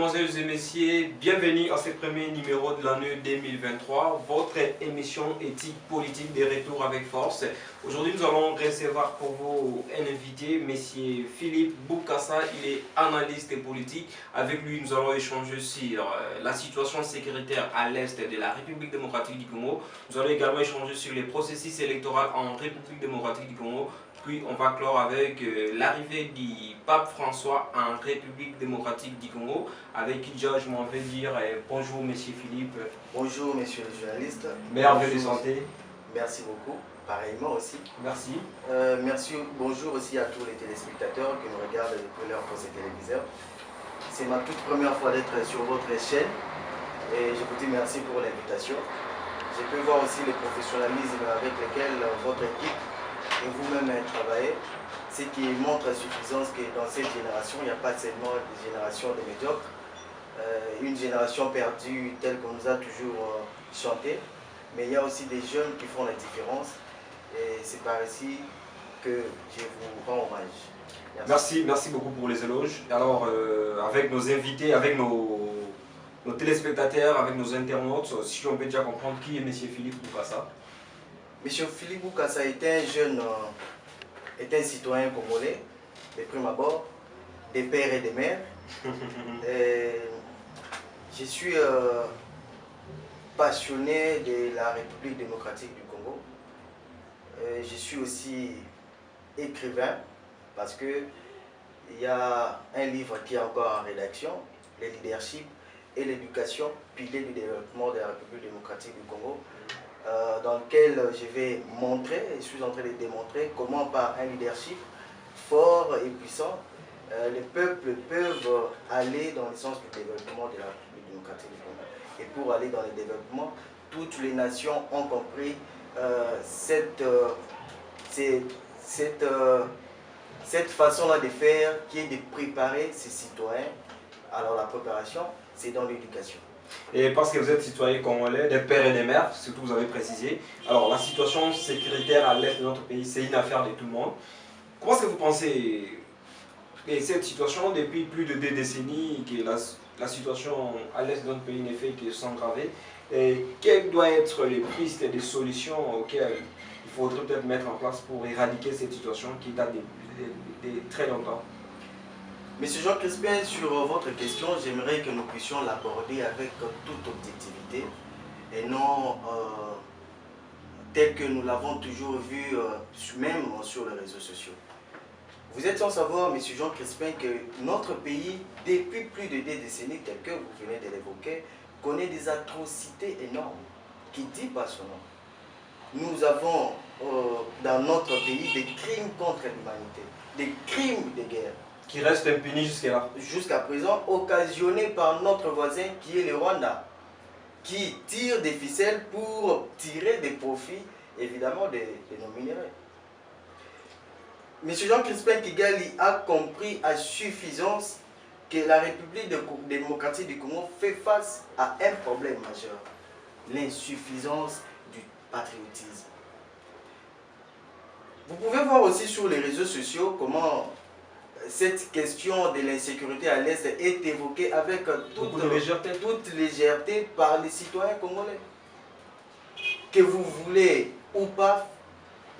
mesdemoiselles et messieurs, bienvenue à ce premier numéro de l'année 2023, votre émission éthique politique de retour avec force. Aujourd'hui, nous allons recevoir pour vous un invité, monsieur Philippe Boukassa, il est analyste politique. Avec lui, nous allons échanger sur la situation sécuritaire à l'est de la République démocratique du Congo. Nous allons également échanger sur les processus électoraux en République démocratique du Congo. Puis on va clore avec l'arrivée du pape François en République démocratique du Congo, avec qui déjà je m'en vais dire bonjour monsieur Philippe. Bonjour monsieur le journaliste. Merveille de santé. Merci beaucoup, pareillement aussi. Merci. Bonjour aussi à tous les téléspectateurs qui nous regardent depuis leur poste téléviseur. C'est ma toute première fois d'être sur votre chaîne et je vous dis merci pour l'invitation. Je peux voir aussi le professionnalisme avec lequel votre équipe et vous-même travaillez, ce qui montre à suffisance que dans cette génération, il n'y a pas seulement une génération de médiocres, une génération perdue telle qu'on nous a toujours chanté, mais il y a aussi des jeunes qui font la différence et c'est par ici que je vous rends hommage. Merci beaucoup pour les éloges. Alors, avec nos invités, avec nos téléspectateurs, avec nos internautes, si on peut déjà comprendre qui est M. Philippe Boukassa. Monsieur Philippe Boukassa est un jeune, est un citoyen congolais, de prime abord, des pères et des mères. Je suis passionné de la République démocratique du Congo. Je suis aussi écrivain parce que il y a un livre qui est encore en rédaction, le leadership et l'éducation, piliers du développement de la République démocratique du Congo. Dans lequel je vais montrer, et je suis en train de démontrer comment par un leadership fort et puissant, les peuples peuvent aller dans le sens du développement de la République démocratique du Congo. Et pour aller dans le développement, toutes les nations ont compris cette façon-là de faire qui est de préparer ses citoyens. Alors la préparation, c'est dans l'éducation. Et parce que vous êtes citoyen congolais, des pères et des mères, surtout vous avez précisé. Alors la situation sécuritaire à l'est de notre pays, c'est une affaire de tout le monde. Comment est-ce que vous pensez que cette situation, depuis plus de 2 décennies, que la situation à l'est de notre pays n'est fait que s'aggraver, et quelles doivent être les pistes et les solutions auxquelles il faudrait peut-être mettre en place pour éradiquer cette situation qui date de très longtemps? Monsieur Jean Crispin, sur votre question, j'aimerais que nous puissions l'aborder avec toute objectivité et non tel que nous l'avons toujours vu, même sur les réseaux sociaux. Vous êtes sans savoir, monsieur Jean Crispin, que notre pays, depuis plus de 2 décennies, tel que vous venez de l'évoquer, connaît des atrocités énormes, qui dit pas son nom. Nous avons dans notre pays des crimes contre l'humanité, des crimes de guerre, qui reste impuni jusqu'à jusqu'à présent, occasionné par notre voisin qui est le Rwanda, qui tire des ficelles pour tirer des profits, évidemment, de nos minéraux. M. Jean Crispin Kigali a compris à suffisance que la République démocratique du Congo fait face à un problème majeur, l'insuffisance du patriotisme. Vous pouvez voir aussi sur les réseaux sociaux comment cette question de l'insécurité à l'Est est évoquée avec toute légèreté par les citoyens congolais. Que vous voulez ou pas,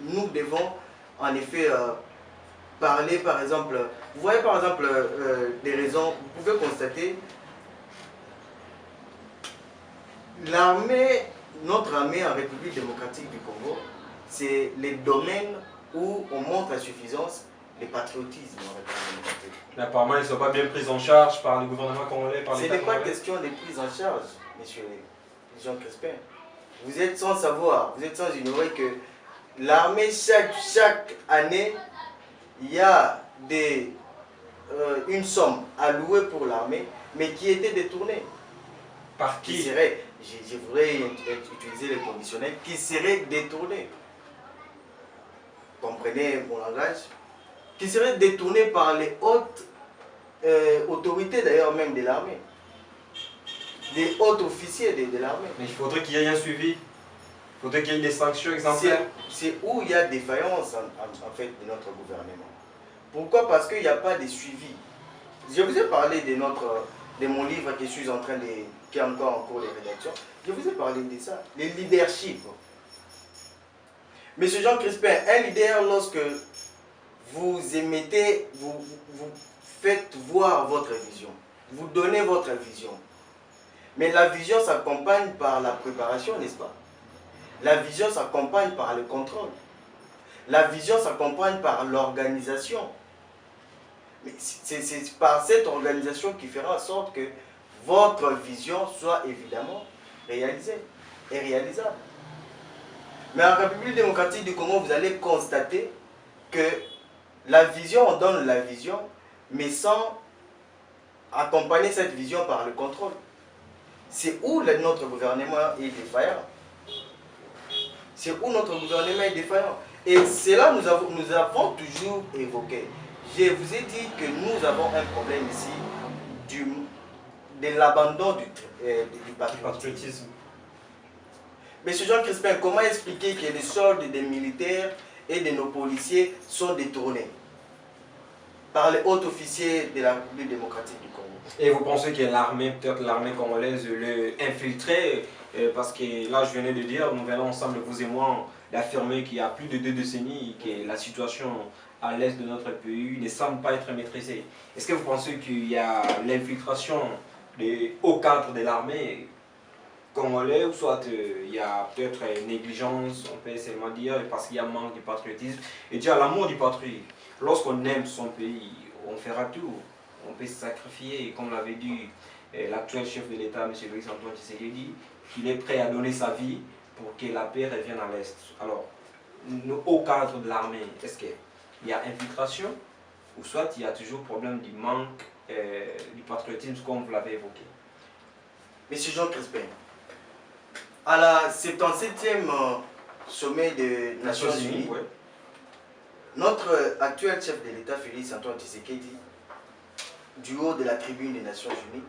nous devons en effet parler, par exemple, vous voyez par exemple des raisons, vous pouvez constater, notre armée en République démocratique du Congo, c'est les domaines où on montre à suffisance le patriotisme en République démocratique. Mais apparemment, ils ne sont pas bien pris en charge par le gouvernement congolais, par l'État congolais. Ce n'est pas question de prise en charge, monsieur Jean Crispin. Vous êtes sans savoir, vous êtes sans ignorer que l'armée, chaque année, il y a une somme allouée pour l'armée, mais qui était détournée. Par qui? Je voudrais utiliser le conditionnel, qui serait détournée. Comprenez mon langage? Qui serait détourné par les hautes autorités d'ailleurs même de l'armée, des hauts officiers de l'armée. Mais il faudrait qu'il y ait un suivi, il faudrait qu'il y ait des sanctions exemplaires. C'est où il y a défaillance en fait de notre gouvernement. Pourquoi? Parce qu'il n'y a pas de suivi. Je vous ai parlé de notre de mon livre que je suis en train de... qui est encore en cours de rédaction, je vous ai parlé de ça, le leadership. Monsieur Jean Crispin, un leader, lorsque vous émettez, vous faites voir votre vision, vous donnez votre vision. Mais la vision s'accompagne par la préparation, n'est-ce pas? La vision s'accompagne par le contrôle. La vision s'accompagne par l'organisation. Mais c'est par cette organisation qui fera en sorte que votre vision soit évidemment réalisée et réalisable. Mais en République démocratique du Congo, vous allez constater que la vision, on donne la vision, mais sans accompagner cette vision par le contrôle. C'est où notre gouvernement est défaillant. C'est où notre gouvernement est défaillant. Et c'est là que nous avons toujours évoqué. Je vous ai dit que nous avons un problème ici de l'abandon du patriotisme. Monsieur Jean Crispin, comment expliquer que les soldes des militaires et de nos policiers sont détournés par les hauts officiers de la République démocratique du Congo? Et vous pensez que l'armée, peut-être l'armée congolaise, l'a infiltré? Parce que là, je venais de dire, nous venons ensemble, vous et moi, d'affirmer qu'il y a plus de 2 décennies que la situation à l'est de notre pays ne semble pas être maîtrisée. Est-ce que vous pensez qu'il y a l'infiltration des hauts cadres de l'armée congolais, ou soit il y a peut-être une négligence, on peut seulement dire, parce qu'il y a un manque de patriotisme. Et déjà, l'amour du patrie, lorsqu'on aime son pays, on fera tout, on peut se sacrifier, comme l'avait dit l'actuel chef de l'État, M. Félix-Antoine Tshisekedi, qu'il est prêt à donner sa vie pour que la paix revienne à l'Est. Alors, au cadre de l'armée, est-ce qu'il y a infiltration, ou soit il y a toujours problème du manque du patriotisme, comme vous l'avez évoqué? Monsieur Jean Crispin, à la 77e sommet des Nations Unies, ouais. Notre actuel chef de l'État, Félix-Antoine Tshisekedi, du haut de la tribune des Nations Unies,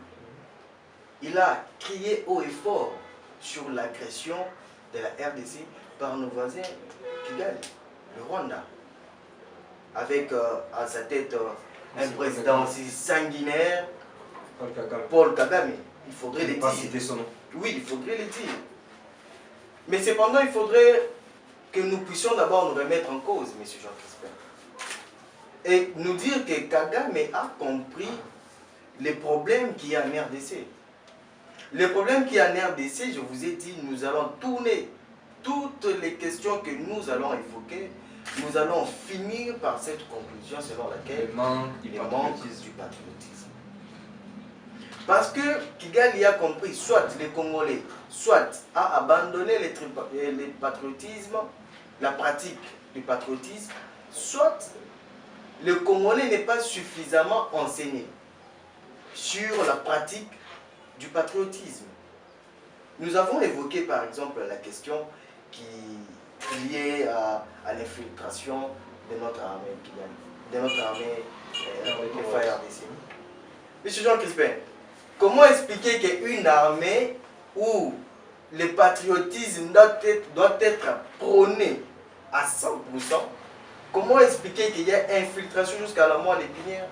il a crié haut et fort sur l'agression de la RDC par nos voisins Kigali, le Rwanda, avec à sa tête un président aussi sanguinaire, Paul Kagame. Il faudrait le dire. Citer son nom. Oui, il faudrait le dire. Mais cependant, il faudrait que nous puissions d'abord nous remettre en cause, M. Jean Crispin. Et nous dire que Kagame a compris les problèmes qu'il y a en RDC. Les problèmes qu'il y a en RDC, je vous ai dit, nous allons tourner toutes les questions que nous allons évoquer. Nous allons finir par cette conclusion selon laquelle il manque du patriotisme. Parce que Kigali a compris, soit les Congolais, soit a abandonné le patriotisme, la pratique du patriotisme, soit le Congolais n'est pas suffisamment enseigné sur la pratique du patriotisme. Nous avons évoqué par exemple la question qui est liée à l'infiltration de notre armée, de notre armée FARDC. Monsieur Jean Crispin, comment expliquer qu'une armée où le patriotisme doit être prôné à 100%, comment expliquer qu'il y a infiltration jusqu'à la moelle épinière?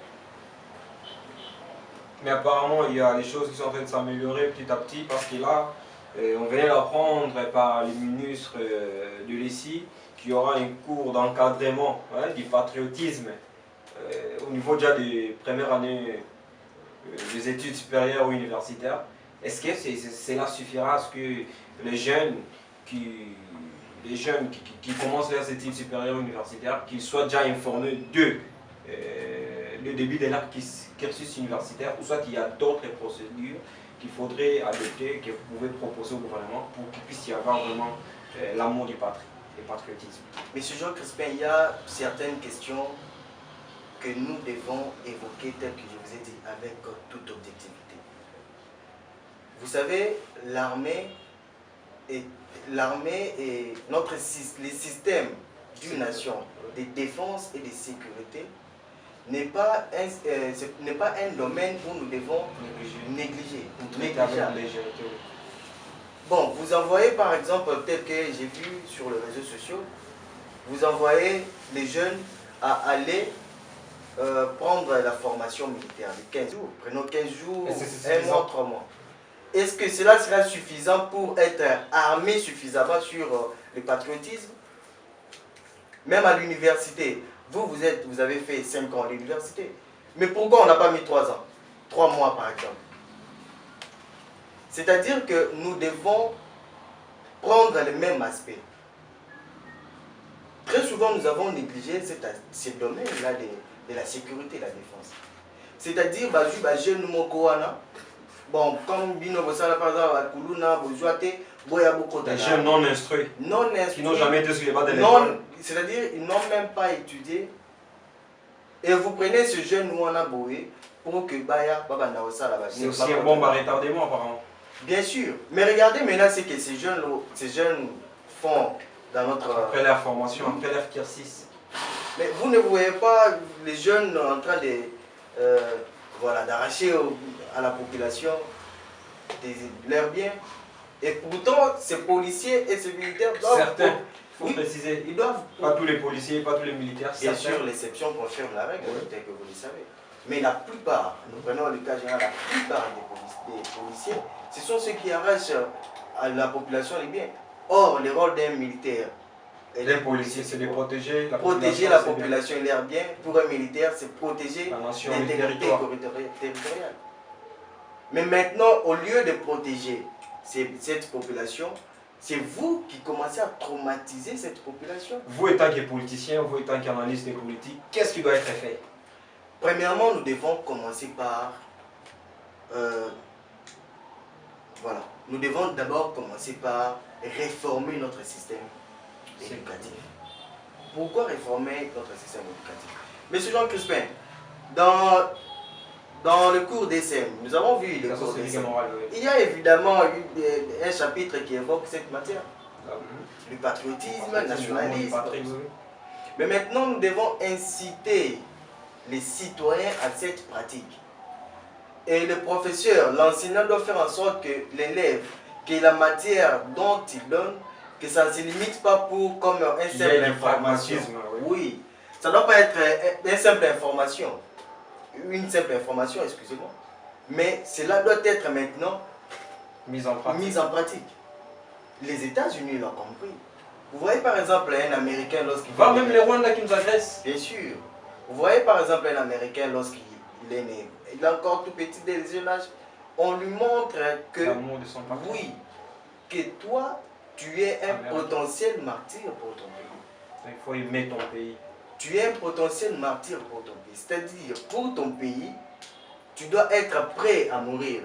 Mais apparemment, il y a des choses qui sont en train de s'améliorer petit à petit, parce que là, on vient d'apprendre par les ministres de l'ESI qu'il y aura un cours d'encadrement du patriotisme au niveau déjà des premières années des études supérieures ou universitaires. Est-ce que cela suffira à ce que les jeunes qui commencent leurs études supérieures universitaires, qu'ils soient déjà informés de le début de leur cursus universitaire, ou soit qu'il y a d'autres procédures qu'il faudrait adopter, que vous pouvez proposer au gouvernement pour qu'il puisse y avoir vraiment l'amour du patriotisme? Monsieur Jean Crispin, il y a certaines questions que nous devons évoquer telles que je vous ai dit avec toute objectivité. Vous savez, l'armée et les systèmes d'une nation de défense et de sécurité n'est pas un domaine où nous devons négliger. Bon, vous envoyez par exemple, peut-être que j'ai vu sur les réseaux sociaux, vous envoyez les jeunes à aller prendre la formation militaire de 15 jours. Prenons 15 jours, un mois, 3 mois. Est-ce que cela sera suffisant pour être armé suffisamment sur le patriotisme? Même à l'université, vous avez fait 5 ans à l'université. Mais pourquoi on n'a pas mis 3 ans? 3 mois par exemple. C'est-à-dire que nous devons prendre le même aspect. Très souvent, nous avons négligé ce domaine-là de la sécurité et la défense. C'est-à-dire, jeune Mokoana, bon, comme Bino Bossala par exemple, à Koulouna, Bouzouate, Boya Bokota. Des jeunes non instruits. Qui n'ont jamais été sur les bancs de l'école. C'est-à-dire, ils n'ont même pas étudié. Et vous prenez ce jeune Mouana Boé pour que Baya, Baba Naosa là-bas. C'est aussi un bon retardement apparemment. Bien sûr. Mais regardez maintenant ce que ces jeunes font dans notre... Après la formation, après leur cursus. Mais vous ne voyez pas les jeunes en train de... voilà, d'arracher à la population leurs biens. Et pourtant, ces policiers et ces militaires doivent... Certains, il faut préciser. Ils doivent... Pas tous les policiers, pas tous les militaires. Bien sûr, l'exception confirme la règle, tel que vous le savez. Mais la plupart, nous prenons le cas général, la plupart des policiers, ce sont ceux qui arrachent à la population les biens. Or, le rôle d'un militaire... Les policiers, c'est de protéger la population et leurs biens. Pour un militaire, c'est protéger l'intégrité territoriale. Mais maintenant, au lieu de protéger cette population, c'est vous qui commencez à traumatiser cette population. Vous, étant que politicien, vous, étant qu'analyste politique, qu'est-ce qui doit être fait? Premièrement, nous devons commencer par... voilà. Nous devons d'abord commencer par réformer notre système éducatif. Pourquoi réformer notre système éducatif? Monsieur Jean Crispin, dans le cours d'ESSEM, nous avons vu le cours d'ESSEM. Il y a évidemment un chapitre qui évoque cette matière. Le patriotisme, le nationalisme. Mais maintenant, nous devons inciter les citoyens à cette pratique. Et le professeur, l'enseignant doit faire en sorte que l'élève, que la matière dont il donne, que ça ne se limite pas pour comme un simple information. Oui, ça ne doit pas être une simple information. Une simple information, excusez-moi. Mais cela doit être maintenant mise en pratique. Les États-Unis l'ont compris. Vous voyez par exemple un Américain lorsqu'il... Même les Rwandais qui nous agressent. Bien sûr. Vous voyez par exemple un Américain lorsqu'il est né. Il est encore tout petit dès le jeune âge. On lui montre que... L'amour de son papa. Oui. Que toi, tu es un potentiel martyr pour ton pays. Il faut aimer ton pays. Tu es un potentiel martyr pour ton pays. C'est-à-dire, pour ton pays, tu dois être prêt à mourir.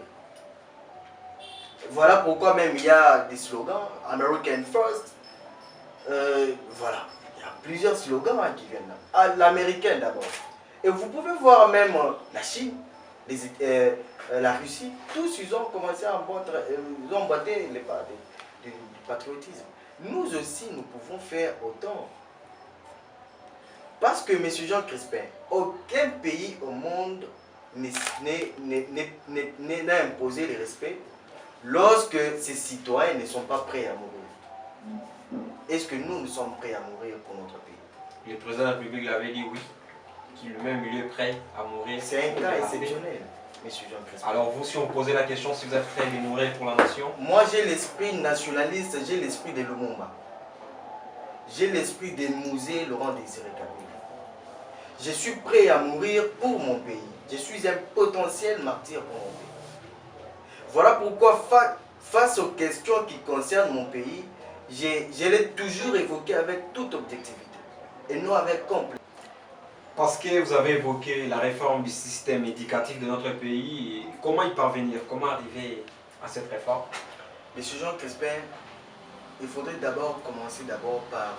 Voilà pourquoi même il y a des slogans, American First. Voilà, il y a plusieurs slogans qui viennent là. L'américain d'abord. Et vous pouvez voir même la Chine, la Russie, tous ils ont commencé à emboîter les pas du patriotisme. Nous aussi, nous pouvons faire autant. Parce que, M. Jean Crispin, aucun pays au monde n'a imposé le respect lorsque ses citoyens ne sont pas prêts à mourir. Est-ce que nous sommes prêts à mourir pour notre pays? Le président de la République l'avait dit oui, qu'il lui-même il est prêt à mourir. C'est un cas exceptionnel, M. Jean Crispin. Alors vous, si on posait la question si vous êtes prêt à mourir pour la nation? Moi j'ai l'esprit nationaliste, j'ai l'esprit de Lumumba. J'ai l'esprit de Mouzé Laurent Désiré Kabila. Je suis prêt à mourir pour mon pays. Je suis un potentiel martyr pour mon pays. Voilà pourquoi face aux questions qui concernent mon pays, je l'ai toujours évoqué avec toute objectivité et non avec complexe. Parce que vous avez évoqué la réforme du système éducatif de notre pays, comment y parvenir? Comment arriver à cette réforme? Monsieur Jean Crispin, il faudrait d'abord commencer par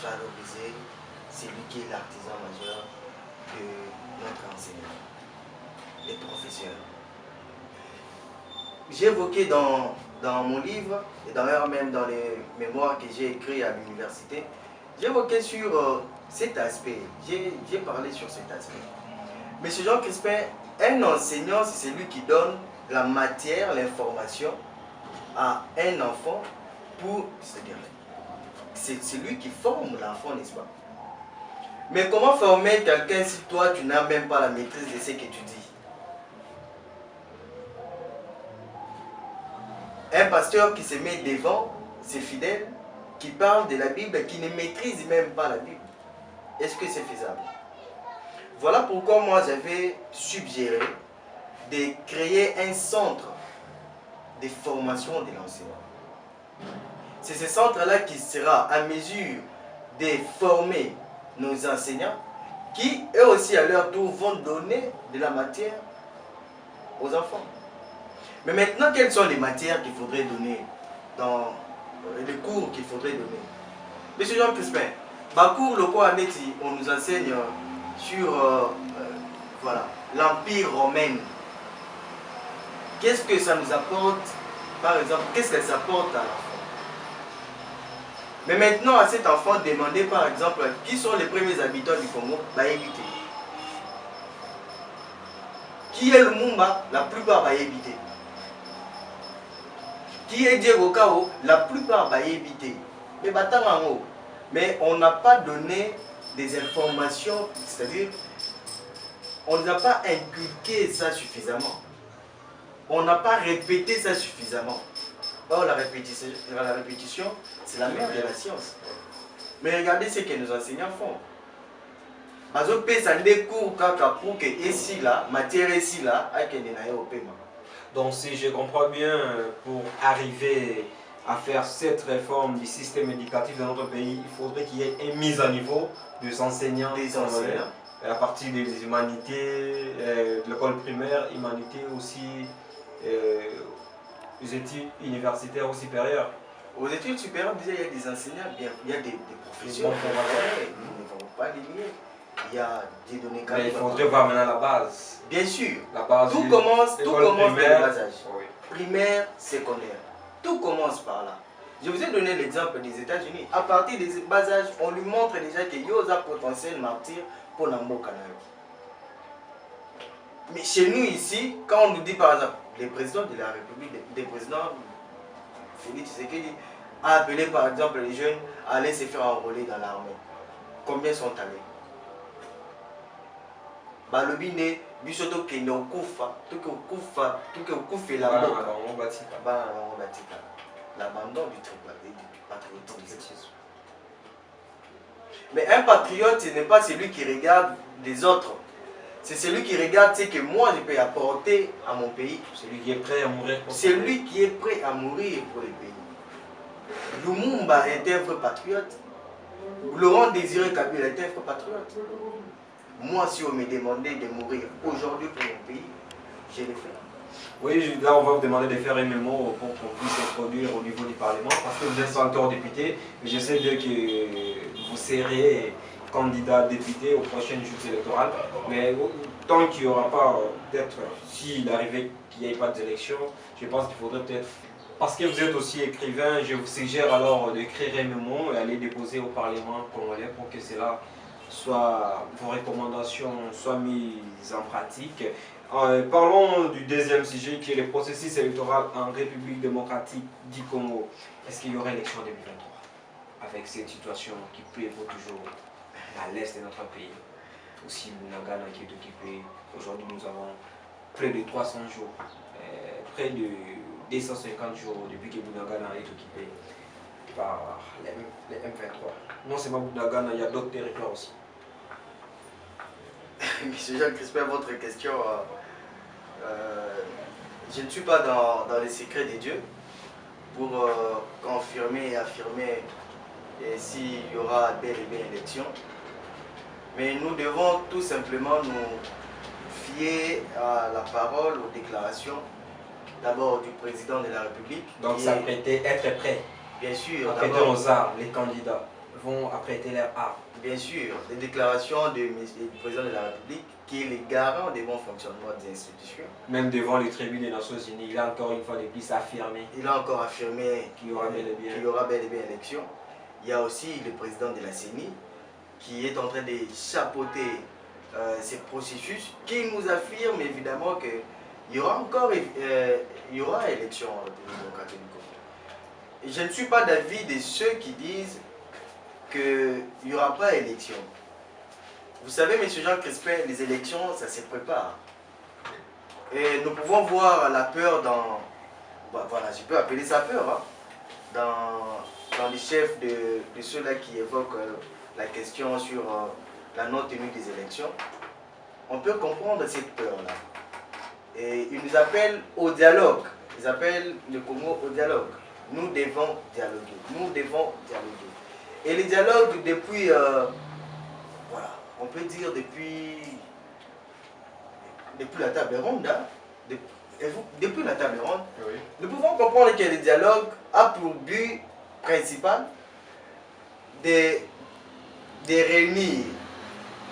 valoriser celui qui est l'artisan majeur de notre enseignement, les professeurs. J'ai évoqué dans mon livre, et d'ailleurs même dans les mémoires que j'ai écrits à l'université, j'ai évoqué sur cet aspect, j'ai parlé sur cet aspect. Monsieur Jean Crispin, un enseignant, c'est celui qui donne la matière, l'information à un enfant c'est lui qui forme l'enfant, n'est-ce pas? Mais comment former quelqu'un si toi, tu n'as même pas la maîtrise de ce que tu dis? Un pasteur qui se met devant ses fidèles, qui parle de la Bible, qui ne maîtrise même pas la Bible, est-ce que c'est faisable? Voilà pourquoi moi j'avais suggéré de créer un centre de formation de l'enseignant. C'est ce centre-là qui sera à mesure de former nos enseignants qui, eux aussi, à leur tour, vont donner de la matière aux enfants. Mais maintenant, quelles sont les matières qu'il faudrait donner dans les cours qu'il faudrait donner? Monsieur Jean Crispin, ma cours locaux à Neti, on nous enseigne sur voilà, l'Empire romain. Qu'est-ce que ça nous apporte, par exemple, qu'est-ce qu'elle s'apporte à l'enfant? Mais maintenant, à cet enfant, demandez par exemple qui sont les premiers habitants du Congo, bah éviter. Qui est le Mumba? La plupart va éviter. Qui est Diego Kao? La plupart va éviter. Mais on n'a pas donné des informations, c'est-à-dire, on n'a pas inculqué ça suffisamment. On n'a pas répété ça suffisamment. Or, la répétition, c'est la mère de la science. Mais regardez ce que nos enseignants font. Des cours pour que ici là, matière ici là, au paiement. Donc si je comprends bien, pour arriver à faire cette réforme du système éducatif dans notre pays, il faudrait qu'il y ait une mise à niveau des enseignants. À partir des humanités, de l'école primaire, humanités aussi, les études universitaires ou supérieures. Aux études supérieures, déjà, il y a des enseignants, il y a des professeurs, ils ne vont pas les nier. Il y a des données. Mais il faudrait voir maintenant la base. Bien sûr. La base tout commence dès le bas âge. Oui. Primaire, secondaire. Tout commence par là. Je vous ai donné l'exemple des États-Unis. À partir des bas âges, on lui montre déjà qu'il y a un potentiel martyr pour Nambo. Mais chez nous ici, quand on nous dit par exemple, les présidents de la République, des présidents, Félix Tshisekedi, a appelé par exemple les jeunes à aller se faire enrôler dans l'armée. Combien sont allés? Balobine, bisoto kende okufa, tout que okufa la l'abandon du patriotisme. Mais un patriote, ce n'est pas celui qui regarde les autres. C'est celui qui regarde ce que moi je peux apporter à mon pays. Celui qui est prêt à mourir pour celui qui est prêt à mourir pour le pays. Lumumba était un vrai patriote. Laurent Désiré Kabila était un vrai patriote. Moi, si on me demandait de mourir aujourd'hui pour mon pays, je le fais. Oui, là on va vous demander de faire un mémo pour qu'on puisse introduire au niveau du Parlement, parce que vous êtes pas encore député, mais je sais bien que vous serez candidat député aux prochaines joutes électorales. Mais tant qu'il n'y aura pas, peut-être, s'il arrivait qu'il n'y ait pas d'élection, je pense qu'il faudrait peut-être. Parce que vous êtes aussi écrivain, je vous suggère alors d'écrire un mémo et aller déposer au Parlement congolais pour que cela soit, vos recommandations soient mises en pratique. Parlons du deuxième sujet qui est le processus électoral en République démocratique du Congo. Est-ce qu'il y aura élection en 2023 avec cette situation qui prévaut toujours à l'est de notre pays? Aussi Bunagana qui est occupé. Aujourd'hui nous avons près de 300 jours, près de 250 jours depuis que Bunagana est occupé par les M23. Non seulement Bunagana, il y a d'autres territoires aussi. Monsieur Jacques Crispin, votre question, je ne suis pas dans les secrets des dieux pour confirmer et affirmer s'il y aura bel et bien élection. Mais nous devons tout simplement nous fier à la parole, aux déclarations, d'abord du président de la République. Donc s'apprêter, être prêt. Bien sûr. Apprêter aux armes, les candidats vont apprêter leurs armes. Bien sûr, les déclarations du président de la République qui est le garant des bons fonctionnements des institutions. Même devant les tribunes des Nations Unies, il a encore une fois de plus affirmé. Il a encore affirmé qu'il y aura bel et bien élection. Il y a aussi le président de la CENI qui est en train de chapeauter ces processus, qui nous affirme évidemment qu'il y aura encore élection en République démocratique du Congo. Je ne suis pas d'avis de ceux qui disent qu'il n'y aura pas élection. Vous savez, M. Jean Crispin, les élections, ça se prépare. Et nous pouvons voir la peur dans... Bah, voilà, je peux appeler ça peur, hein, dans les chefs de ceux-là qui évoquent la question sur la non-tenue des élections. On peut comprendre cette peur-là. Et ils nous appellent au dialogue. Ils appellent le Congo au dialogue. Nous devons dialoguer. Nous devons dialoguer. Et les dialogues depuis, voilà, on peut dire depuis la table ronde, hein, depuis la table ronde, oui. Nous pouvons comprendre que le dialogue a pour but principal de réunir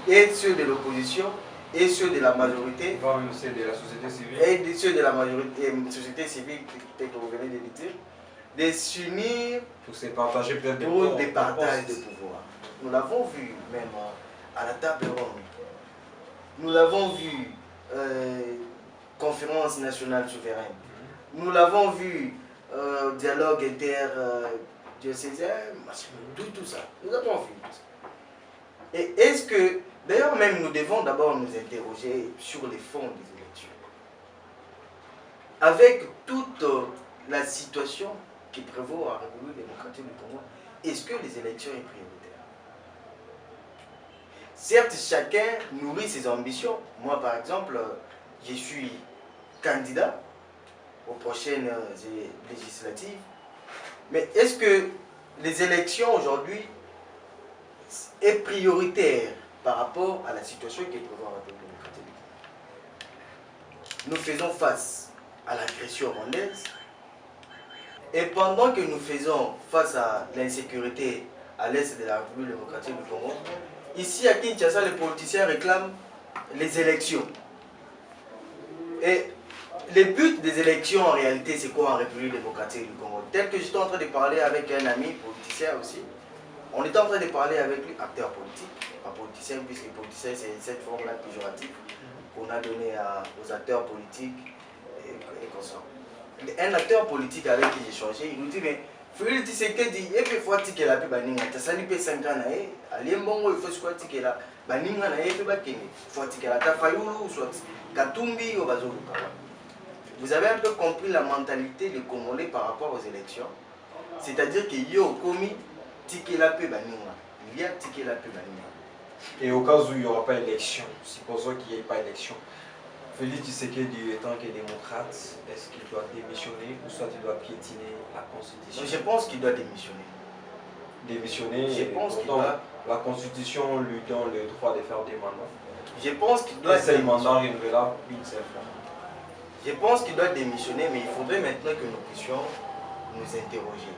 et ceux de l'opposition et ceux de la majorité, ceux de la société civile, et ceux de la majorité, société civile, que vous venez de dire, de s'unir pour se partager peut-être pour des partages de pouvoir. Nous l'avons vu même à la table ronde. Nous l'avons vu conférence nationale souveraine. Nous l'avons vu dialogue interdiocésain, tout ça. Nous l'avons vu. Et est-ce que, d'ailleurs même nous devons d'abord nous interroger sur les fonds des élections. Avec toute la situation qui prévaut à la République démocratique du Congo, est-ce que les élections sont prioritaires? Certes, chacun nourrit ses ambitions. Moi, par exemple, je suis candidat aux prochaines législatives. Mais est-ce que les élections aujourd'hui est prioritaire par rapport à la situation qui est prévue à la République démocratique? Nous faisons face à l'agression rwandaise. Et pendant que nous faisons face à l'insécurité à l'est de la République démocratique du Congo, ici à Kinshasa, les politiciens réclament les élections. Et le but des élections en réalité, c'est quoi en République démocratique du Congo? Tel que j'étais en train de parler avec un ami politicien aussi, on était en train de parler avec lui, acteur politique, pas politicien, puisque politicien c'est cette forme-là péjorative qu'on a donnée aux acteurs politiques et consorts. Un acteur politique avec qui j'ai changé, il nous dit, mais Félix Tshisekedi, il faut que la paix baninga, tu as fait 5 ans, il faut que la baninga, il faut que la Tafayoulou, soit Katumbi ou Bazolukawa. Vous avez un peu compris la mentalité des Congolais par rapport aux élections. C'est-à-dire qu'il y a commis ticket la paix baninga. Il y a ticket la paix baninga. Et au cas où il n'y aura pas élection, supposons qu'il n'y ait pas élection, Félix Tshisekedi étant que démocrate, est-ce qu'il doit démissionner ou soit il doit piétiner la Constitution? Je pense qu'il doit démissionner. Démissionner, je pense qu'il doit... La Constitution lui donne le droit de faire des mandats. Je pense qu'il doit démissionner. Mandat renouvelable une seule fois. Je pense qu'il doit démissionner, mais il faudrait maintenant que nous puissions nous interroger.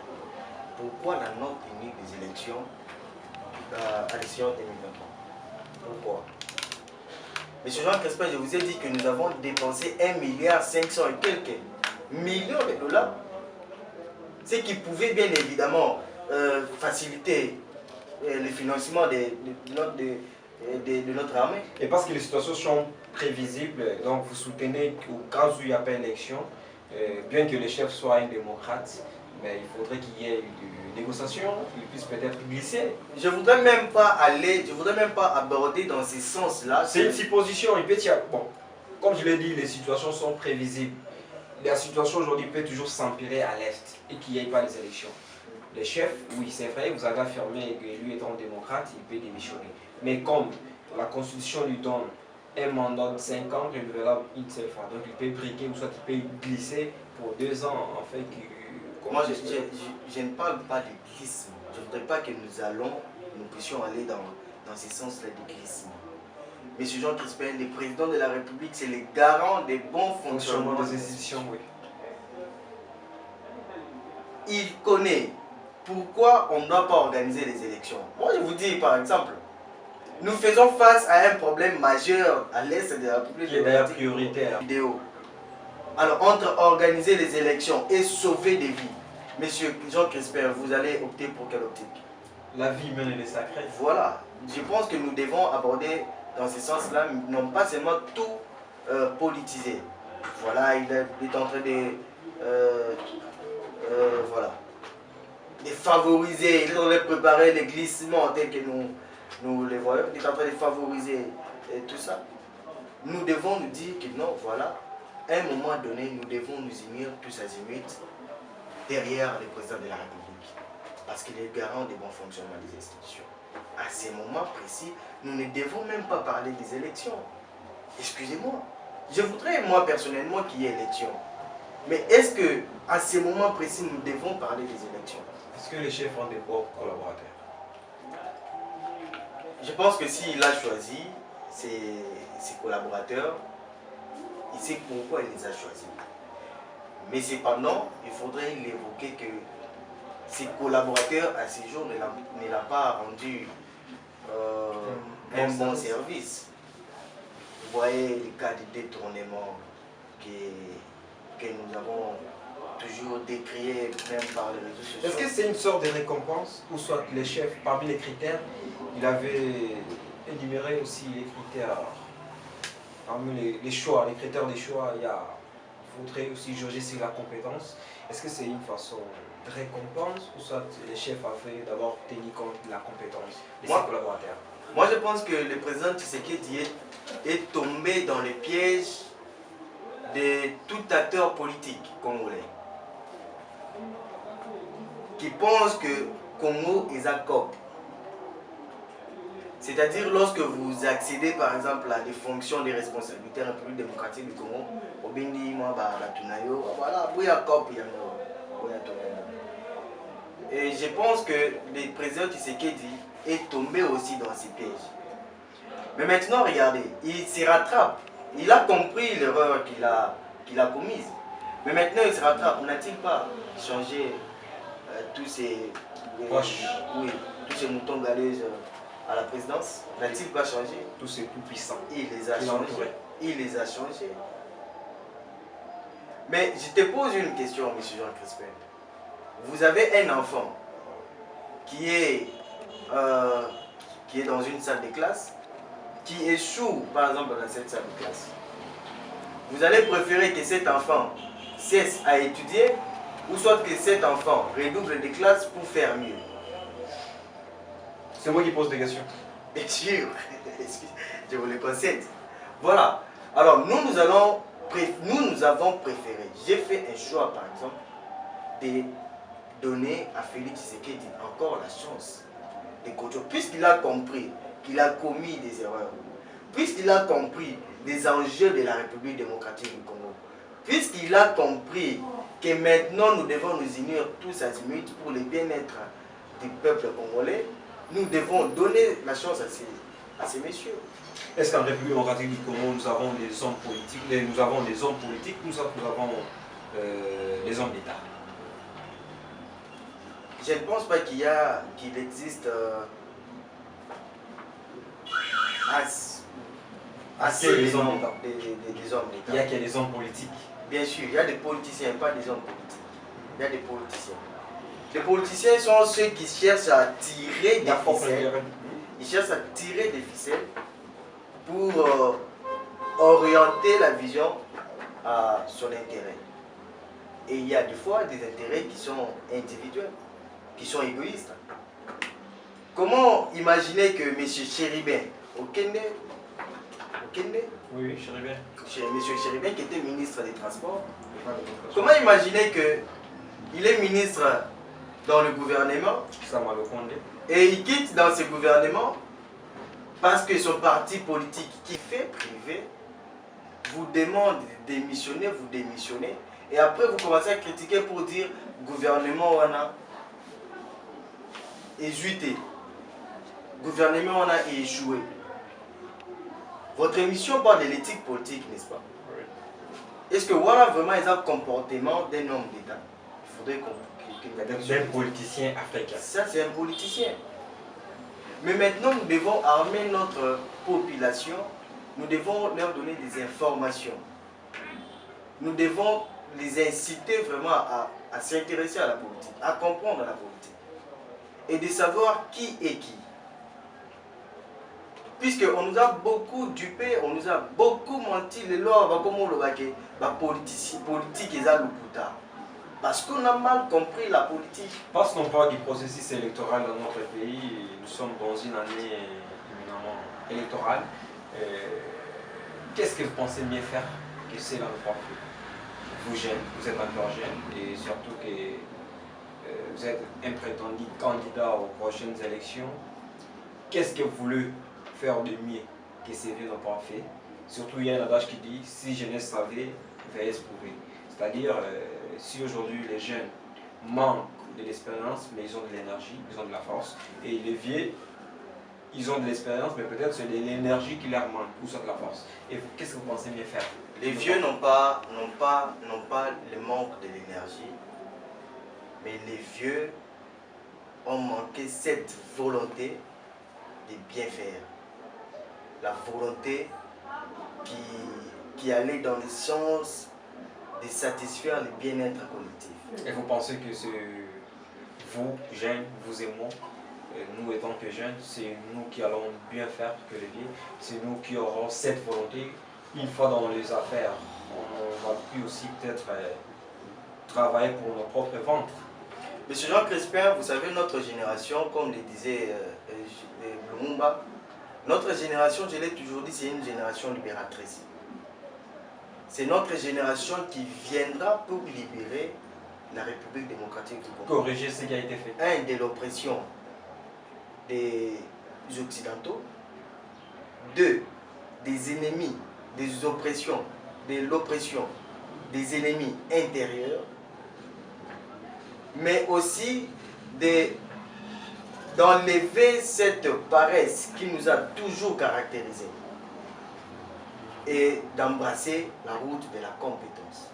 Pourquoi la non-tenue des élections à l'échéance 2023? Pourquoi? Monsieur Jean Crispin, je vous ai dit que nous avons dépensé 1,5 milliard et quelques millions de dollars. Ce qui pouvait bien évidemment faciliter le financement de notre armée. Et parce que les situations sont prévisibles, donc vous soutenez qu'au cas où il n'y a pas d'élection, bien que le chef soit un démocrate, mais il faudrait qu'il y ait des négociations, qu'il puisse peut-être glisser. Je ne voudrais même pas aborder dans ce sens-là. C'est une supposition, il peut y avoir... Bon, comme je l'ai dit, les situations sont prévisibles. La situation aujourd'hui peut toujours s'empirer à l'Est et qu'il n'y ait pas les élections. Le chef, oui, c'est vrai, vous avez affirmé que lui étant démocrate, il peut démissionner. Mais comme la Constitution lui donne un mandat de 5 ans renouvelable une seule fois, donc il peut briquer ou soit il peut glisser pour 2 ans en fait. Moi, je ne parle pas de glissement. Je ne voudrais pas que nous puissions aller dans ce sens-là de glissement. Monsieur Jean Crispin, le président de la République, c'est le garant des bons fonctionnements des institutions, oui. Il connaît pourquoi on ne doit pas organiser les élections. Moi, je vous dis, par exemple, nous faisons face à un problème majeur à l'est de la République. Qui est d'ailleurs prioritaire. Alors, entre organiser les élections et sauver des vies, monsieur Jean Crispin, vous allez opter pour quelle optique? La vie humaine, elle est sacrée. Voilà. Je pense que nous devons aborder dans ce sens-là, non pas seulement tout politiser. Voilà, il est en train de... voilà. De favoriser, il est en train de préparer les glissements tels que nous les voyons, il est en train de favoriser tout ça. Nous devons nous dire que non, voilà, à un moment donné, nous devons nous unir tous azimuts derrière le président de la République. Parce qu'il est garant des bons fonctionnements des institutions. À ces moments précis, nous ne devons même pas parler des élections. Excusez-moi. Je voudrais, moi, personnellement, qu'il y ait élection. Mais est-ce que à ces moments précis, nous devons parler des élections? Est-ce que les chefs ont des propres collaborateurs? Je pense que s'il a choisi ses collaborateurs, il sait pourquoi il les a choisis. Mais cependant, il faudrait l'évoquer que ses collaborateurs, à ce jour, ne l'a pas rendu un bon service. Vous voyez les cas de détournement que nous avons toujours décriés, même par les réseaux sociaux. Est-ce que c'est une sorte de récompense, ou soit les chefs, parmi les critères, il avait énuméré aussi les critères, parmi les choix, les critères des choix, il faudrait aussi juger sur la compétence. Est-ce que c'est une façon de récompense, ou soit les chefs avaient d'abord tenu compte de la compétence de ses collaborateurs? Moi, je pense que le président Tshisekedi est tombé dans le piège de tout acteur politique congolais qui pense que Congo est un COP. C'est-à-dire lorsque vous accédez par exemple à des fonctions de responsabilité en République démocratique du Congo, au Bindi, moi, la Tunayo, voilà, oui, un COP, il y a et je pense que le président Tshisekedi est tombé aussi dans ces pièges. Mais maintenant, regardez, il se rattrape. Il a compris l'erreur qu'il a commise. Mais maintenant, il se rattrape. N'a-t-il pas changé tous ces tous ces moutons galeuses à la présidence? N'a-t-il pas changé? Tous ces tout-puissants. Il les a changés. Il les a changés. Mais je te pose une question, M. Jean Crispin. Vous avez un enfant qui est dans une salle de classe, qui échoue par exemple dans cette salle de classe. Vous allez préférer que cet enfant cesse à étudier, ou soit que cet enfant redouble des classes pour faire mieux? C'est moi qui pose des questions. Bien sûr, je vous le concède. Voilà. Alors nous avons préféré, j'ai fait un choix par exemple, de donner à Félix Tshisekedi encore la chance de contrôler, puisqu'il a compris qu'il a commis des erreurs, puisqu'il a compris les enjeux de la République démocratique du Congo, puisqu'il a compris que maintenant nous devons nous unir tous azimuts pour le bien-être du peuple congolais, nous devons donner la chance à ces messieurs. Est-ce qu'en République démocratique du Congo, nous avons des hommes politiques, nous avons des hommes politiques, nous avons des hommes d'État? Je ne pense pas qu'il existe assez des hommes d'État. Il y a qu'il y a des hommes politiques. Bien sûr, il y a des politiciens, pas des hommes politiques. Il y a des politiciens. Les politiciens sont ceux qui cherchent à tirer des ficelles. Ils cherchent à tirer des ficelles pour orienter la vision à son intérêt. Et il y a des fois des intérêts qui sont individuels, qui sont égoïstes. Comment imaginer que M. Chéribin, Okende, oui, Chéribin. M. Chéribin qui était ministre des Transports, comment imaginer qu'il est ministre dans le gouvernement et il quitte dans ce gouvernement parce que son parti politique qui fait privé vous demande de démissionner, vous démissionnez, et après vous commencez à critiquer pour dire gouvernement on a éjoué, gouvernement on a échoué. Votre émission parle de l'éthique politique, n'est-ce pas? Oui. Est-ce que voilà vraiment un comportement d'un homme d'État? Il faudrait qu'on... d'un politicien africain. Ça, c'est un politicien. Mais maintenant, nous devons armer notre population, nous devons leur donner des informations. Nous devons les inciter vraiment à s'intéresser à la politique, à comprendre la politique. Et de savoir qui est qui. Puisqu'on nous a beaucoup dupé, on nous a beaucoup menti, les lois, comme on le voit, politique et ça, Parce qu'on a mal compris la politique. Passons pas du processus électoral dans notre pays. Nous sommes dans une année éminemment électorale. Qu'est-ce que vous pensez mieux faire que cela ne pas fait? Vous jeunes, vous êtes encore jeunes et surtout que vous êtes un prétendu candidat aux prochaines élections. Qu'est-ce que vous voulez faire de mieux que ces vieux n'ont pas fait? Surtout, il y a un adage qui dit si jeunesse savait, vieillesse pouvait. C'est-à-dire, si aujourd'hui les jeunes manquent de l'expérience, mais ils ont de l'énergie, ils ont de la force, et les vieux, ils ont de l'expérience, mais peut-être c'est de l'énergie qui leur manque, ou soit de la force. Et vous, qu'est-ce que vous pensez mieux faire? Les vieux n'ont pas le manque de l'énergie, mais les vieux ont manqué cette volonté de bien faire. La volonté qui allait dans le sens de satisfaire le bien-être collectif. Et vous pensez que c'est vous, jeunes, vous et moi, nous étant que jeunes, c'est nous qui allons bien faire que les vieux, c'est nous qui aurons cette volonté. Une fois dans les affaires, on va plus aussi peut-être travailler pour nos propres ventres. Monsieur Jean Crespin, vous savez, notre génération, comme le disait Lumumba, notre génération, je l'ai toujours dit, c'est une génération libératrice. C'est notre génération qui viendra pour libérer la République démocratique du Congo. Corriger ce qui a été fait. Un, de l'oppression des Occidentaux. Deux, des ennemis, des oppressions, de l'oppression des ennemis intérieurs. Mais aussi d'enlever cette paresse qui nous a toujours caractérisés et d'embrasser la route de la compétence.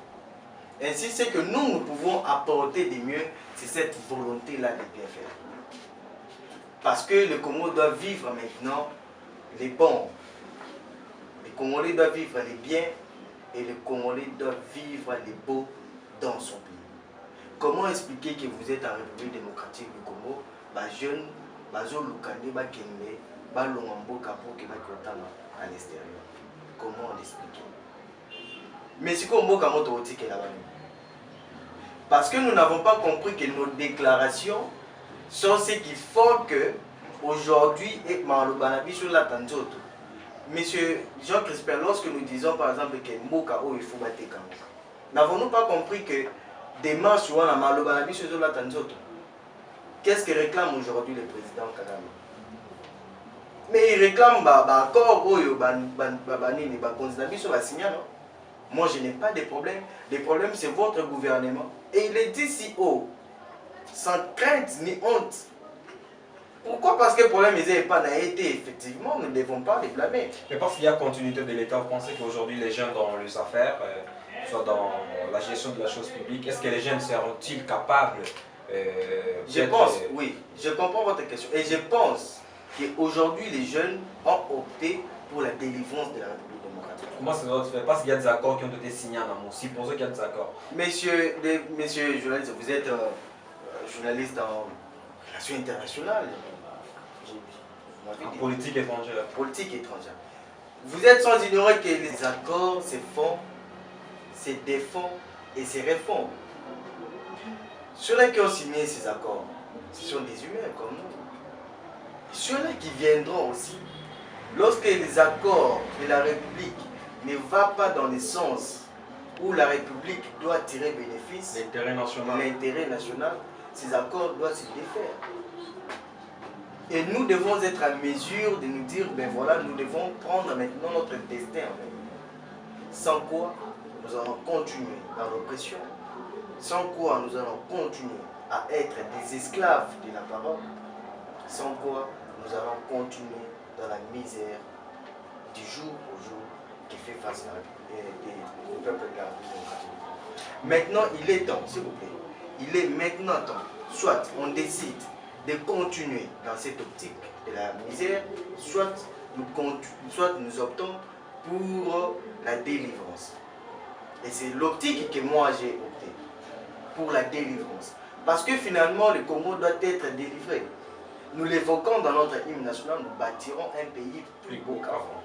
Ainsi, ce que nous pouvons apporter de mieux, c'est cette volonté-là de bien faire. Parce que le Congo doit vivre maintenant les bons. Le Congolais doit vivre les biens et le Congolais doit vivre les beaux dans son pays. Comment expliquer que vous êtes en République démocratique du Congo, jeune, Lukande, Kembe, Longombo, Kapo, à l'extérieur? Comment l'expliquer? Mais c'est comme Mboka Moto est là-bas. Parce que nous n'avons pas compris que nos déclarations sont ce qui font que aujourd'hui, sur la Tanzoto, Monsieur Jean Crespin, lorsque nous disons par exemple que Mboka il faut battre Kango, n'avons-nous pas compris que démarche sur la Malobanabi sur la Tanzoto? Qu'est-ce que réclame aujourd'hui le président Kagame? Mais il réclame accord moi je n'ai pas de problème. Le problème c'est votre gouvernement. Et il est dit si haut, sans crainte ni honte. Pourquoi? Parce que le problème n'est pas été, effectivement, nous ne devons pas les blâmer. Mais parce qu'il y a continuité de l'État, vous pensez qu'aujourd'hui les jeunes dans les affaires, soit dans la gestion de la chose publique, est-ce que les jeunes seront-ils capables Je pense, oui, je comprends votre question. Et je pense qu'aujourd'hui les jeunes ont opté pour la délivrance de la République démocratique. Comment ça doit se faire? Parce qu'il y a des accords qui ont été signés en amont. Supposons qu'il y a des accords. Monsieur journaliste, vous êtes journaliste en relations internationales. En politique étrangère. Politique étrangère. Vous êtes sans ignorer que les accords se font, se défendent et se réforment. Ceux-là qui ont signé ces accords, ce sont des humains comme nous. Ceux-là qui viendront aussi, lorsque les accords de la République ne vont pas dans le sens où la République doit tirer bénéfice, l'intérêt national, ces accords doivent se défaire. Et nous devons être à mesure de nous dire, ben voilà, nous devons prendre maintenant notre destin en main. Sans quoi, nous allons continuer dans l'oppression. Sans quoi, nous allons continuer à être des esclaves de la parole. Sans quoi, nous allons continuer dans la misère du jour au jour qui fait face au peuple de la République. Maintenant, il est temps, s'il vous plaît, il est maintenant temps, soit on décide de continuer dans cette optique de la misère, soit nous optons pour la délivrance. Et c'est l'optique que moi j'ai opté, pour la délivrance. Parce que finalement, le Congo doit être délivré. Nous l'évoquons dans notre hymne national, nous bâtirons un pays plus beau qu'avant.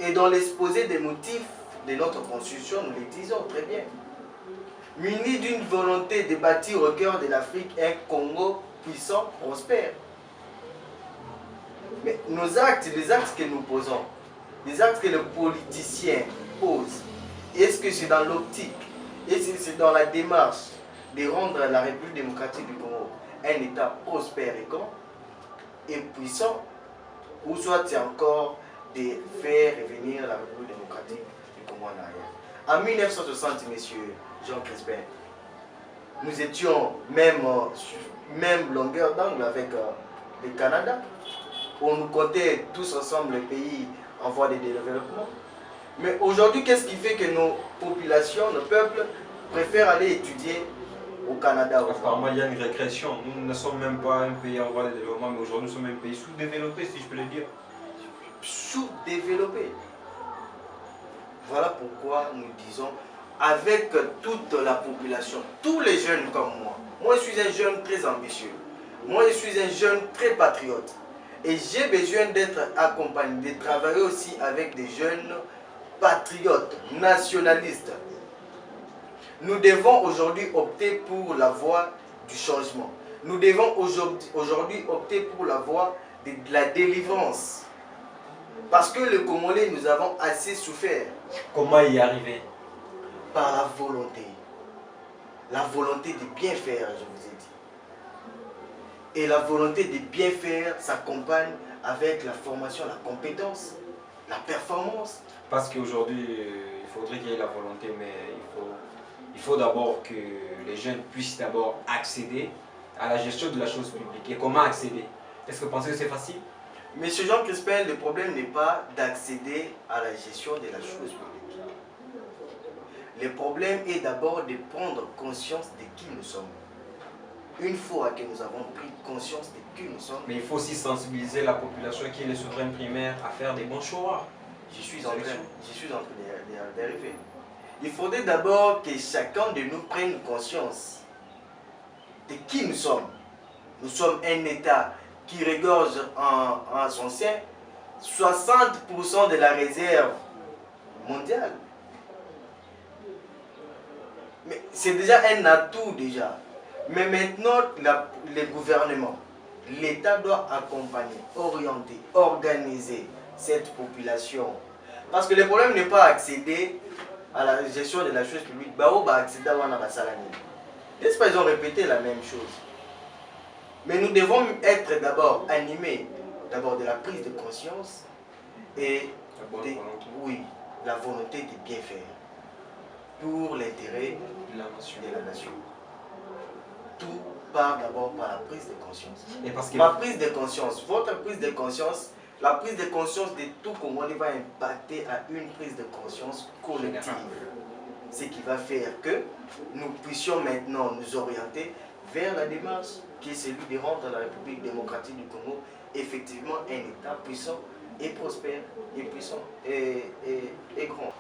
Et dans l'exposé des motifs de notre constitution, nous les disons très bien. muni d'une volonté de bâtir au cœur de l'Afrique un Congo puissant, prospère. Mais nos actes, les actes que nous posons, les actes que les politiciens posent, est-ce que c'est dans l'optique, est-ce que c'est dans la démarche de rendre la République démocratique du Congo un État prospère et grand et puissant, ou soit c'est encore de faire revenir la République démocratique du Congo en arrière? En 1960, messieurs Jean Crispin, nous étions même longueur d'angle avec le Canada. On nous comptait tous ensemble les pays en voie de développement. Mais aujourd'hui, qu'est-ce qui fait que nos populations, nos peuples préfèrent aller étudier au Canada? Apparemment, il y a une régression. Nous ne sommes même pas un pays en voie de développement, mais aujourd'hui, nous sommes un pays sous-développé, si je peux le dire. Sous-développé. Voilà pourquoi nous disons, avec toute la population, tous les jeunes comme moi je suis un jeune très ambitieux, moi je suis un jeune très patriote, et j'ai besoin d'être accompagné, de travailler aussi avec des jeunes patriotes, nationalistes. Nous devons aujourd'hui opter pour la voie du changement. Nous devons aujourd'hui opter pour la voie de la délivrance. Parce que le Congolais, nous avons assez souffert. Comment y arriver? Par la volonté. La volonté de bien faire, je vous ai dit. Et la volonté de bien faire s'accompagne avec la formation, la compétence, la performance. Parce qu'aujourd'hui, il faudrait qu'il y ait la volonté, mais il faut d'abord que les jeunes puissent d'abord accéder à la gestion de la chose publique. Et comment accéder? Est-ce que vous pensez que c'est facile? Monsieur Jean Crispin, le problème n'est pas d'accéder à la gestion de la chose publique. Le problème est d'abord de prendre conscience de qui nous sommes. Une fois que nous avons pris conscience de qui nous sommes... Mais il faut aussi sensibiliser la population qui est les souverains primaires à faire des bons choix. J'y suis en train d'arriver. Il faudrait d'abord que chacun de nous prenne conscience de qui nous sommes. Nous sommes un État qui regorge en son sein 60% de la réserve mondiale. Mais c'est déjà un atout déjà. Mais maintenant, le gouvernement, l'État doit accompagner, orienter, organiser cette population. Parce que le problème n'est pas accéder à la gestion de la chose publique. N'est-ce pas, ils ont répété la même chose. Mais nous devons être d'abord animés de la prise de conscience et la volonté de bien faire pour l'intérêt de la nation. Tout part d'abord par la prise de conscience. Ma prise de conscience, votre prise de conscience, la prise de conscience de tout Congolais va impacter à une prise de conscience collective. Ce qui va faire que nous puissions maintenant nous orienter vers la démarche qui est celui de rendre la République démocratique du Congo effectivement un État puissant et prospère et puissant et grand.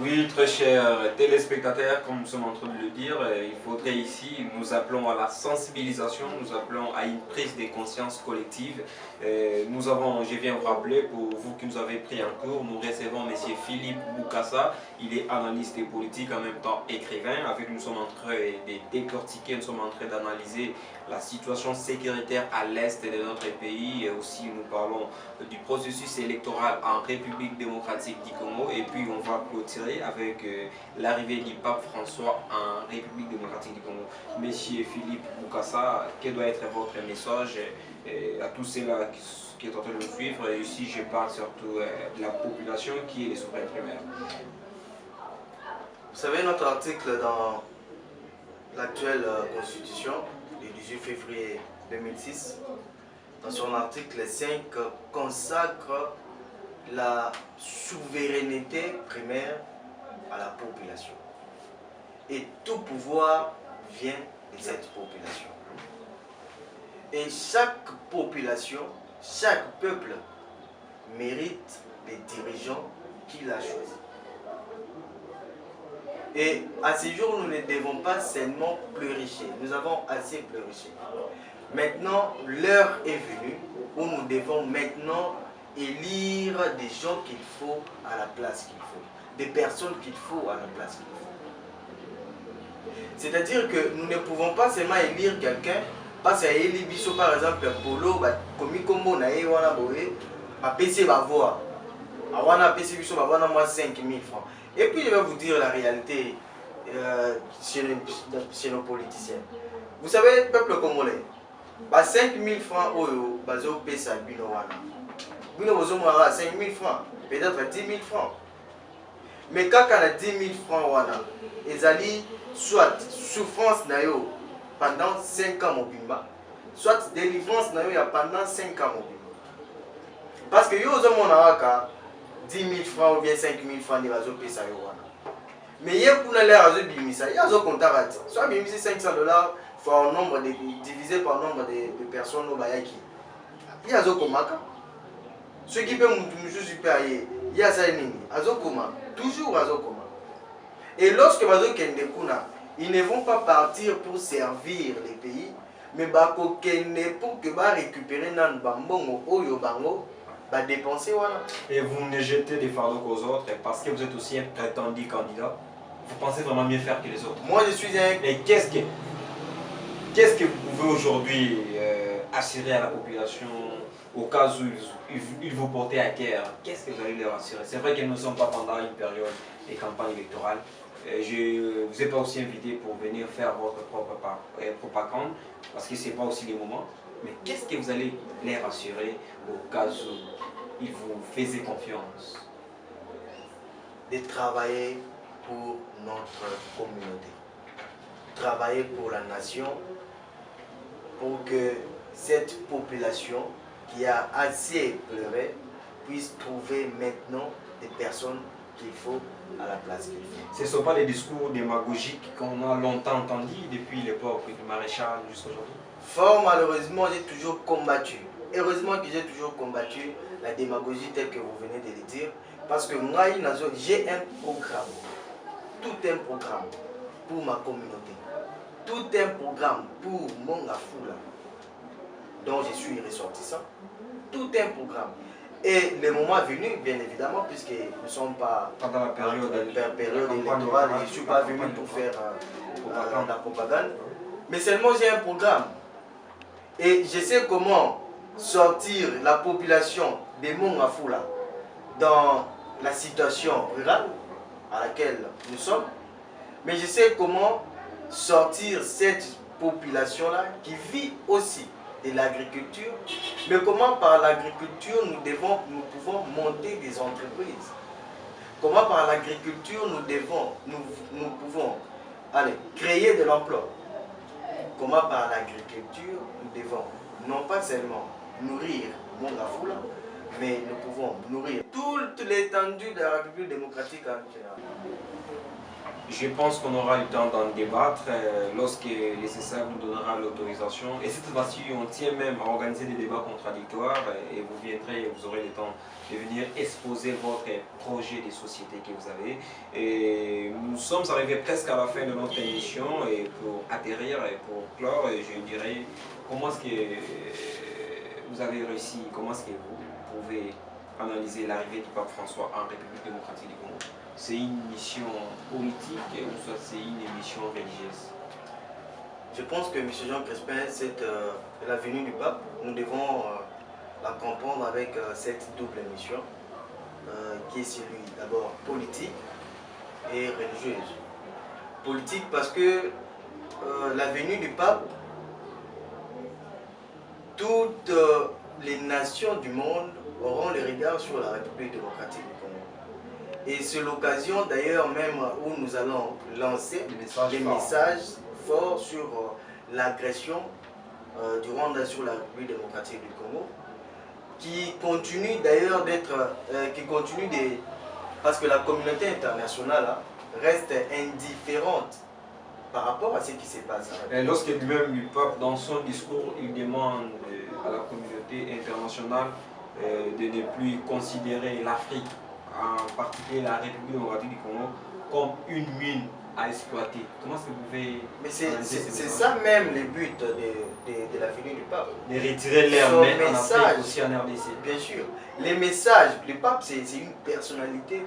Oui, très chers téléspectateurs, comme nous sommes en train de le dire, il faudrait ici, nous appelons à la sensibilisation, nous appelons à une prise de conscience collective. Nous avons, je viens vous rappeler, pour vous qui nous avez pris en cours, nous recevons M. Philippe Boukassa, il est analyste et politique, en même temps écrivain. Avec nous, nous sommes en train de décortiquer, nous sommes en train d'analyser la situation sécuritaire à l'est de notre pays. Et aussi, nous parlons du processus électoral en République démocratique du Congo. Et puis, on va clôturer avec l'arrivée du pape François en République démocratique du Congo. Monsieur Philippe Boukassa, quel doit être votre message à tous ceux-là qui sont en train de nous suivre? Et ici, je parle surtout de la population qui est les souverains primaires. Vous savez, notre article dans l'actuelle constitution du 18 février 2006, dans son article 5, consacre la souveraineté primaire à la population. Et tout pouvoir vient de cette population. Et chaque population, chaque peuple mérite les dirigeants qu'il a choisis. Et à ce jour, nous ne devons pas seulement pleurnicher. Nous avons assez pleurniché. Maintenant, l'heure est venue où nous devons maintenant élire des gens qu'il faut à la place qu'il faut. Des personnes qu'il faut à la place qu'il faut. C'est-à-dire que nous ne pouvons pas seulement élire quelqu'un, parce que Eli Bisso par exemple, Polo, comme Kombo na wana boye, a PC va voir. A wana PC Bisso va voir moi 5 000 francs. Et puis je vais vous dire la réalité chez nos politiciens. Vous savez, peuple congolais, 5 000 francs, oyo, bazo pesa bino wana. Bino bozo mwa 5 000 francs, peut-être 10 000 francs. Mais quand on a 10 000 francs wana, ezali soit souffrance na yo pendant 5 ans mobimba, soit délivrance na yo ya pendant 5 ans mobimba. Parce que yo ozo mona waka 10 000 francs ou bien 5 000 francs de bazo pesa yo wana. Mais il y a l'air de bimisa, il y a un compte soit bimisa $500 fois nombre de, divisé par nombre de personnes au Bayaki. Il y a un komaka. Ceux qui peuvent nous super, il y a ça azokoma, toujours azokoma. Et lorsque bazo kende kuna, ils ne vont pas partir pour servir les pays, mais bako kende pour que ba récupérer nan bambongo oyo bango. Bah, dépenser, voilà. Et vous ne jetez des fardeaux qu'aux autres parce que vous êtes aussi un prétendu candidat. Vous pensez vraiment mieux faire que les autres. Moi, je suis un... Et qu'est-ce que vous pouvez aujourd'hui assurer à la population au cas où ils vous portaient à guerre? Qu'est-ce que vous allez leur assurer? C'est vrai que nous ne sommes pas pendant une période de campagne électorale. Je ne vous ai pas aussi invité pour venir faire votre propre propagande parce que ce n'est pas aussi le moment. Mais qu'est-ce que vous allez leur assurer au cas où ils vous faisaient confiance? De travailler pour notre communauté, travailler pour la nation, pour que cette population qui a assez pleuré puisse trouver maintenant des personnes qu'il faut à la place qu'il faut. Ce ne sont pas des discours démagogiques qu'on a longtemps entendus depuis l'époque du maréchal jusqu'à aujourd'hui? Fort malheureusement, j'ai toujours combattu. Heureusement que j'ai toujours combattu la démagogie telle que vous venez de le dire. Parce que moi, j'ai un programme. Tout un programme pour ma communauté. Tout un programme pour mon Afula, dont je suis ressortissant. Tout un programme. Et le moment est venu, bien évidemment, puisque nous ne sommes pas pendant la période électorale, je ne suis pas venu pour faire la propagande. Mais seulement j'ai un programme. Et je sais comment sortir la population de Mongafula dans la situation rurale à laquelle nous sommes. Mais je sais comment sortir cette population-là qui vit aussi de l'agriculture. Mais comment par l'agriculture nous pouvons monter des entreprises. Comment par l'agriculture nous pouvons créer de l'emploi. Comment par l'agriculture nous devons non pas seulement nourrir Mongafula, mais nous pouvons nourrir toute l'étendue de la République démocratique en général. Je pense qu'on aura le temps d'en débattre lorsque le CSA nous donnera l'autorisation. Et cette fois-ci, on tient même à organiser des débats contradictoires et vous viendrez, vous aurez le temps de venir exposer votre projet de société que vous avez. Et nous sommes arrivés presque à la fin de notre émission et pour atterrir et pour clore, je dirais comment est-ce que vous avez réussi, comment est-ce que vous pouvez analyser l'arrivée du pape François en République démocratique du Congo. C'est une mission politique ou soit c'est une mission religieuse? Je pense que M. Jean Crespin, la venue du pape, nous devons la comprendre avec cette double mission qui est celui d'abord politique et religieuse. Politique parce que la venue du pape, toutes les nations du monde auront le regard sur la République démocratique du Congo. Et c'est l'occasion d'ailleurs même où nous allons lancer des messages forts sur l'agression du Rwanda sur la République démocratique du Congo, qui continue d'ailleurs parce que la communauté internationale reste indifférente par rapport à ce qui se passe. Lorsque lui-même le pape, dans son discours, il demande à la communauté internationale de ne plus considérer l'Afrique, en particulier la République démocratique du Congo, comme une mine à exploiter. Comment est-ce que vous pouvez... Mais c'est ça même le but de la venue du pape. De retirer l'air en Afrique, aussi en RDC. Bien sûr. Les messages, le pape c'est une personnalité,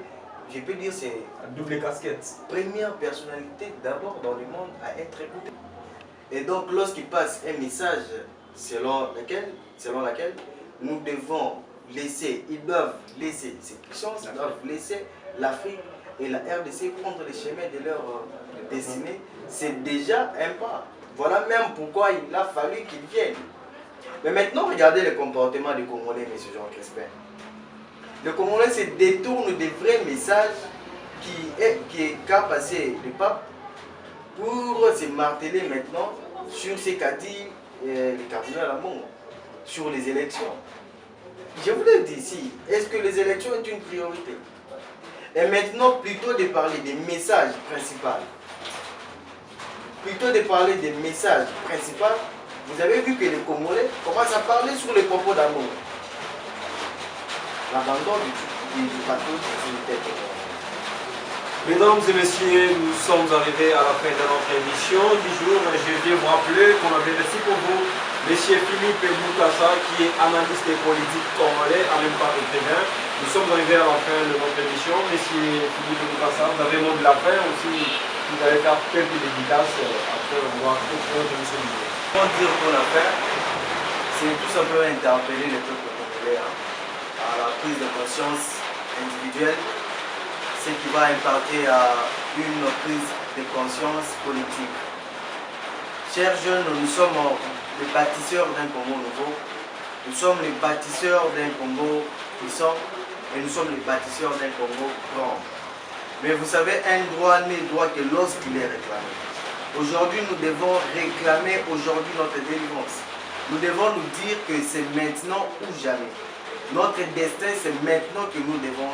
je peux dire c'est Double casquette. première personnalité d'abord dans le monde à être écoutée. Et donc lorsqu'il passe un message selon laquelle nous devons laisser, ils doivent laisser ces puissances, ils doivent laisser l'Afrique et la RDC prendre le chemin de leur destinée, c'est déjà un pas. Voilà même pourquoi il a fallu qu'ils viennent. Mais maintenant, regardez le comportement des Congolais, M. Jean Crespin. Le Congolais se détourne des vrais messages qu'a passé le pape pour se marteler maintenant sur ce qu'a dit le cardinal Ambongo, sur les élections. Je vous le dis ici, est-ce que les élections sont une priorité? Et maintenant, plutôt de parler des messages principaux, vous avez vu que les Congolais commencent à parler sur les propos d'Ambongo. L'abandon du bateau du tête. Mesdames et messieurs, nous sommes arrivés à la fin de notre émission du jour. Je viens vous rappeler qu'on avait reçu pour vous M. Philippe Moukassa, qui est analyste politique congolais, en même temps écrivain. Nous sommes arrivés à la fin de notre émission. M. Philippe Moukassa, vous avez le mot de la fin aussi. Vous allez faire quelques dédicaces. Après, on va continuer de nous dire. Comment dire pour la fin, c'est tout simplement interpeller le peuple congolais à la prise de conscience individuelle, ce qui va impacter à une prise de conscience politique. Chers jeunes, nous sommes les bâtisseurs d'un Congo nouveau, nous sommes les bâtisseurs d'un Congo puissant et nous sommes les bâtisseurs d'un Congo grand. Mais vous savez, un droit n'est droit que lorsqu'il est réclamé. Aujourd'hui, nous devons réclamer notre délivrance. Nous devons nous dire que c'est maintenant ou jamais. Notre destin, c'est maintenant que nous devons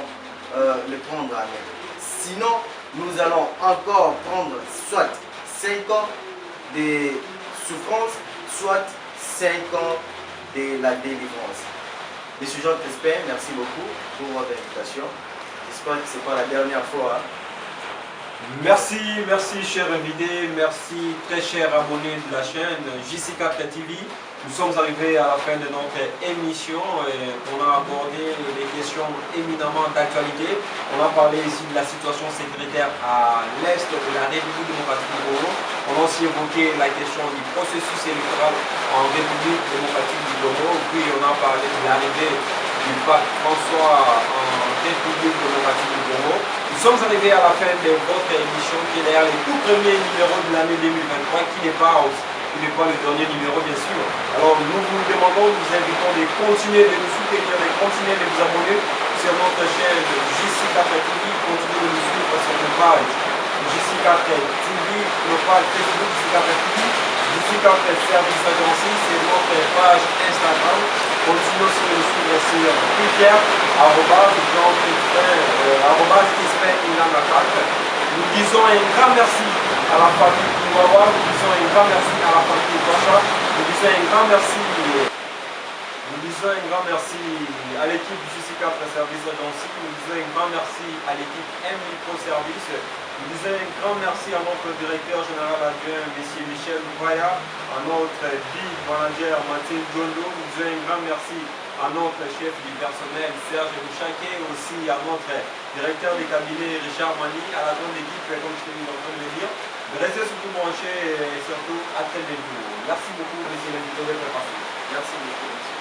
le prendre à main. Sinon, nous allons encore prendre soit 5 ans de souffrance, soit 5 ans de la délivrance. Monsieur Jean Crespin, merci beaucoup pour votre invitation. J'espère que ce n'est pas la dernière fois. Merci, cher invité, merci très cher abonné de la chaîne JC4 TV. Nous sommes arrivés à la fin de notre émission et on a abordé des questions éminemment d'actualité. On a parlé ici de la situation sécuritaire à l'est de la République démocratique du Congo. On a aussi évoqué la question du processus électoral en République démocratique du Congo. Puis on a parlé de l'arrivée du pape François en République démocratique du Congo. Nous sommes arrivés à la fin de votre émission qui est d'ailleurs le tout premier numéro de l'année 2023 qui n'est pas le dernier numéro bien sûr. Alors nous vous demandons, nous invitons de continuer de nous soutenir, de continuer de vous abonner sur notre chaîne JC4 TV, continuez de nous suivre sur notre page JC4 TV, notre page Facebook JC4 TV, JC4 Service Agency, c'est notre page Instagram. Continuez aussi de nous suivre sur Twitter, Nous disons un grand merci à la famille Kiwawa, nous disons un grand merci à la famille Kwasha, nous disons un grand merci à l'équipe du JC4 Service Agency, nous disons un grand merci à l'équipe M-Micro Service, nous disons un grand merci à notre directeur général adjoint, M. Michel Mouaya, à notre big manager Mathilde Jondo, nous disons un grand merci à notre chef du personnel Serge Mouchaké, aussi à notre directeur de cabinet Richard Mani, à la grande équipe, comme je t'ai dit en train de le dire. Restez surtout branchés et surtout à très bientôt. Merci beaucoup, monsieur l'invité. Merci beaucoup.